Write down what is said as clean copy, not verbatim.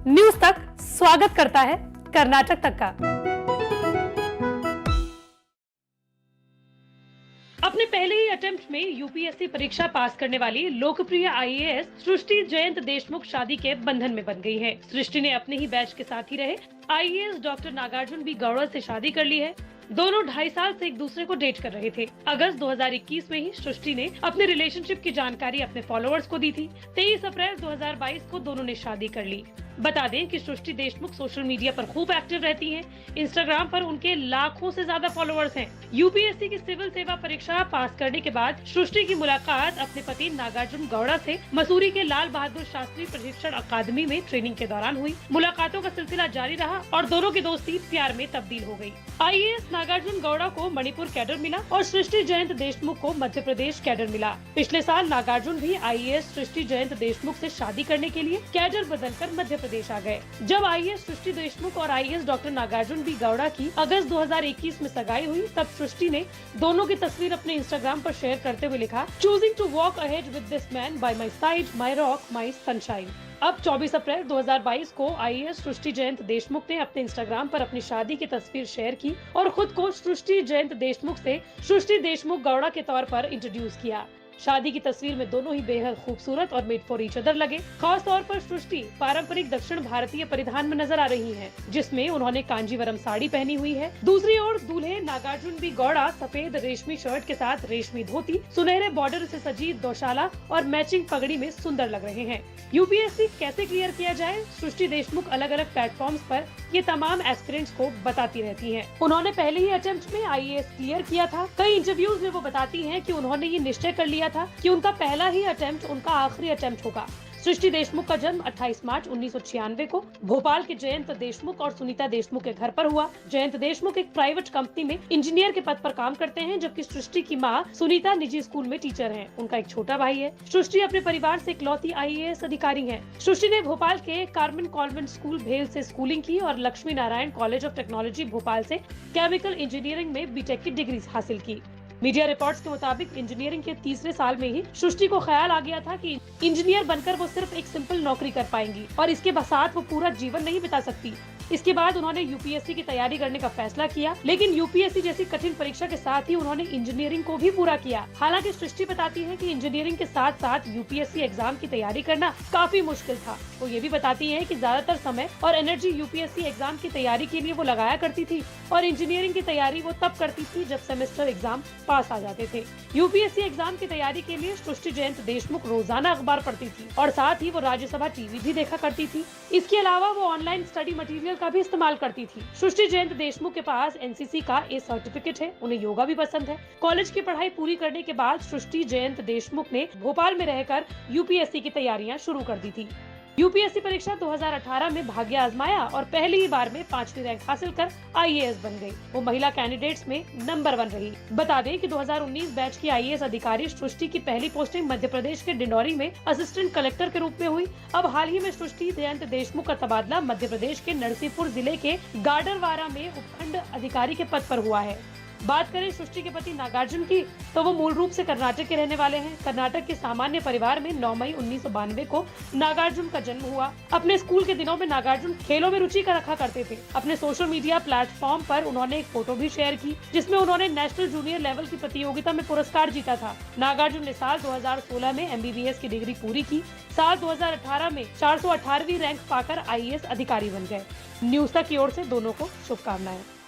News तक स्वागत करता है कर्नाटक तक का। अपने पहले ही अटेम्प्ट में यूपीएससी परीक्षा पास करने वाली लोकप्रिय आईएएस सृष्टि जयंत देशमुख शादी के बंधन में बन गई है। सृष्टि ने अपने ही बैच के साथ ही रहे IAS doctor Nagarjun B Gowda से शादी कर ली है। दोनों 2.5 साल से एक दूसरे को डेट कर रहे थे। अगस्त 2021 में ही सृष्टि ने अपने रिलेशनशिप की जानकारी अपने फॉलोअर्स को दी थी। 23 अप्रैल 2022 को दोनों ने शादी कर ली। बता दें कि सृष्टि देशमुख सोशल मीडिया पर खूब एक्टिव रहती हैं। इंस्टाग्राम पर उनके लाखों से ज्यादा फॉलोअर्स हैं। यूपीएससी की सिविल सेवा परीक्षा पास करने के बाद सृष्टि की मुलाकात अपने पति नागार्जुन गौड़ा से मसूरी के लाल बहादुर शास्त्री प्रशिक्षण अकादमी में ट्रेनिंग के दौरान हुई। मुलाकातों का सिलसिला जारी रहा और दोनों की दोस्ती प्यार में तब्दील हो गयी। आईएएस नागार्जुन गौड़ा को मणिपुर कैडर मिला और सृष्टि जयंत देशमुख को मध्य प्रदेश कैडर मिला। पिछले साल नागार्जुन भी आईएएस सृष्टि जयंत देशमुख से शादी करने के लिए कैडर बदलकर मध्य प्रदेश आ गए। जब आईएएस सृष्टि देशमुख और IAS doctor Nagarjun B Gowda की अगस्त 2021 में सगाई हुई, तब सृष्टि ने दोनों की तस्वीर अपने इंस्टाग्राम पर शेयर करते हुए लिखा, choosing to walk ahead with this man by my side, my rock, my sunshine. अब 24 अप्रैल 2022 को आईएएस सृष्टि जयंत देशमुख ने अपने इंस्टाग्राम पर अपनी शादी की तस्वीर शेयर की और खुद को सृष्टि जयंत देशमुख से सृष्टि देशमुख गौड़ा के तौर पर इंट्रोड्यूस किया। शादी की तस्वीर में दोनों ही बेहद खूबसूरत और मेड फॉर ईच अदर लगे। खास तौर पर सृष्टि पारंपरिक दक्षिण भारतीय परिधान में नजर आ रही हैं, जिसमें उन्होंने कांजीवरम साड़ी पहनी हुई है। दूसरी ओर दूल्हे नागार्जुन बी गौड़ा सफेद रेशमी शर्ट के साथ रेशमी धोती, सुनहरे बॉर्डर से सजी दोशाला और मैचिंग पगड़ी में सुंदर लग रहे हैं। यूपीएससी कैसे क्लियर किया जाए, सृष्टि देशमुख अलग अलग प्लेटफॉर्म्स पर ये तमाम एस्पिरेंट्स को बताती रहती हैं। उन्होंने पहले ही अटेम्प्ट में आईएएस क्लियर किया था। कई इंटरव्यूज में वो बताती हैं कि उन्होंने ये निश्चय कर लिया था कि उनका पहला ही अटेम्प्ट उनका आखिरी अटेम्प्ट होगा। सृष्टि देशमुख का जन्म 28 मार्च 1996 को भोपाल के जयंत देशमुख और सुनीता देशमुख के घर पर हुआ। जयंत देशमुख एक प्राइवेट कंपनी में इंजीनियर के पद पर काम करते हैं, जबकि सृष्टि की मां सुनीता निजी स्कूल में टीचर हैं। उनका एक छोटा भाई है। सृष्टि अपने परिवार से इकलौती आईएएस अधिकारी हैं। सृष्टि ने भोपाल के कार्मेन कॉन्वेंट स्कूल भेल से स्कूलिंग की और Lakshmi Narayan college of technology Bhopal से केमिकल इंजीनियरिंग में बीटेक की डिग्री हासिल की। मीडिया रिपोर्ट्स के मुताबिक इंजीनियरिंग के तीसरे साल में ही सृष्टि को ख्याल आ गया था कि इंजीनियर बनकर वो सिर्फ एक सिंपल नौकरी कर पाएंगी और इसके साथ वो पूरा जीवन नहीं बिता सकती। इसके बाद उन्होंने यूपीएससी की तैयारी करने का फैसला किया, लेकिन यूपीएससी जैसी कठिन परीक्षा के साथ ही उन्होंने इंजीनियरिंग को भी पूरा किया। हालांकि सृष्टि बताती है कि इंजीनियरिंग के साथ साथ यूपीएससी एग्जाम की तैयारी करना काफी मुश्किल था। वो ये भी बताती है कि ज्यादातर समय और एनर्जी यूपीएससी एग्जाम की तैयारी के लिए वो लगाया करती थी और इंजीनियरिंग की तैयारी वो तब करती थी जब सेमेस्टर एग्जाम पास आ जाते थे। यूपीएससी एग्जाम की तैयारी के लिए सृष्टि जयंत देशमुख रोजाना अखबार पढ़ती थी और साथ ही वो राज्यसभा टीवी भी देखा करती थी। इसके अलावा वो ऑनलाइन स्टडी मटेरियल का भी इस्तेमाल करती थी। सृष्टि जयंत देशमुख के पास एनसीसी का ए सर्टिफिकेट है। उन्हें योगा भी पसंद है। कॉलेज की पढ़ाई पूरी करने के बाद सृष्टि जयंत देशमुख ने भोपाल में रहकर यूपीएससी की तैयारियां शुरू कर दी थी। यूपीएससी परीक्षा 2018 में भाग्य आजमाया और पहली ही बार में 5वीं रैंक हासिल कर आईएएस बन गई। वो महिला कैंडिडेट्स में नंबर 1 रही। बता दें कि 2019 बैच की आईएएस अधिकारी सृष्टि की पहली पोस्टिंग मध्य प्रदेश के डिंडौरी में असिस्टेंट कलेक्टर के रूप में हुई। अब हाल ही में सृष्टि जयंत देशमुख का तबादला मध्य प्रदेश के नरसिंहपुर जिले के गाडरवारा में उपखंड अधिकारी के पद पर हुआ है। बात करें सृष्टि के पति नागार्जुन की, तो वो मूल रूप से कर्नाटक के रहने वाले हैं। कर्नाटक के सामान्य परिवार में 9 मई 1992 को नागार्जुन का जन्म हुआ। अपने स्कूल के दिनों में नागार्जुन खेलों में रुचि रखा करते थे। अपने सोशल मीडिया प्लेटफॉर्म पर उन्होंने एक फोटो भी शेयर की, जिसमें उन्होंने नेशनल जूनियर लेवल की प्रतियोगिता में पुरस्कार जीता था। नागार्जुन ने साल 2016 में एमबीबीएस की डिग्री पूरी की। साल 2018 में 418वीं रैंक पाकर आईएएस अधिकारी बन गए। न्यूज तक की ओर से दोनों को शुभकामनाएं।